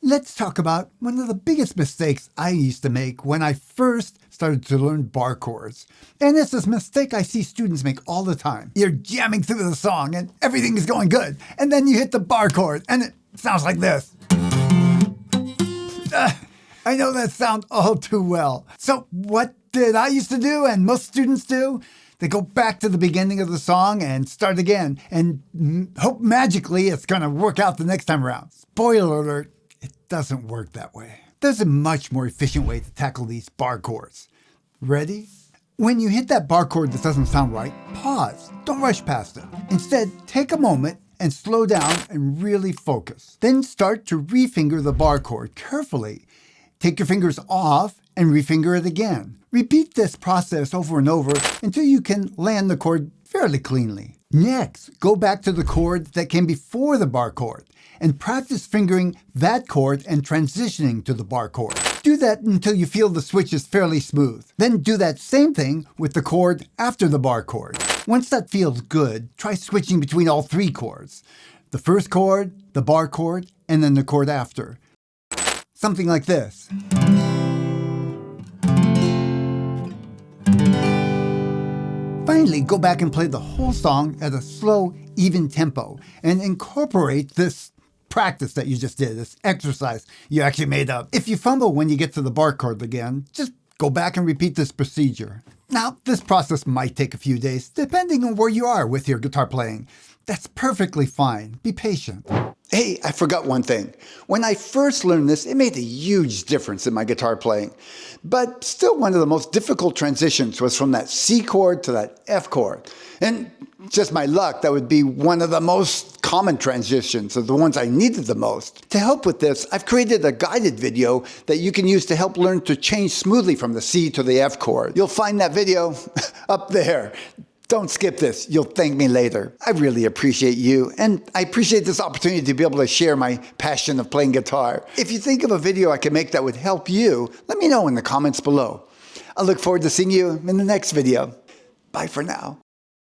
Let's talk about one of the biggest mistakes I used to make when I first started to learn bar chords. And it's this mistake I see students make all the time. You're jamming through the song and everything is going good. And then you hit the bar chord and it sounds like this. I know that sounds all too well. So what did I used to do and most students do? They go back to the beginning of the song and start again and hope magically it's going to work out the next time around. Spoiler alert, it doesn't work that way. There's a much more efficient way to tackle these bar chords. Ready? When you hit that bar chord that doesn't sound right, pause. Don't rush past it. Instead, take a moment and slow down and really focus. Then start to refinger the bar chord carefully. Take your fingers off and refinger it again. Repeat this process over and over until you can land the chord fairly cleanly. Next, go back to the chord that came before the bar chord and practice fingering that chord and transitioning to the bar chord. Do that until you feel the switch is fairly smooth. Then do that same thing with the chord after the bar chord. Once that feels good, try switching between all three chords. The first chord, the bar chord, and then the chord after. Something like this. Finally, go back and play the whole song at a slow, even tempo and incorporate this practice that you just did, this exercise you actually made up. If you fumble when you get to the bar chord again, just go back and repeat this procedure. Now, this process might take a few days, depending on where you are with your guitar playing. That's perfectly fine. Be patient. Hey, I forgot one thing. When I first learned this, it made a huge difference in my guitar playing. But still one of the most difficult transitions was from that C chord to that F chord. And just my luck, that would be one of the most common transitions, or the ones I needed the most. To help with this, I've created a guided video that you can use to help learn to change smoothly from the C to the F chord. You'll find that video up there. Don't skip this. You'll thank me later. I really appreciate you, and I appreciate this opportunity to be able to share my passion of playing guitar. If you think of a video I can make that would help you, let me know in the comments below. I look forward to seeing you in the next video. Bye for now.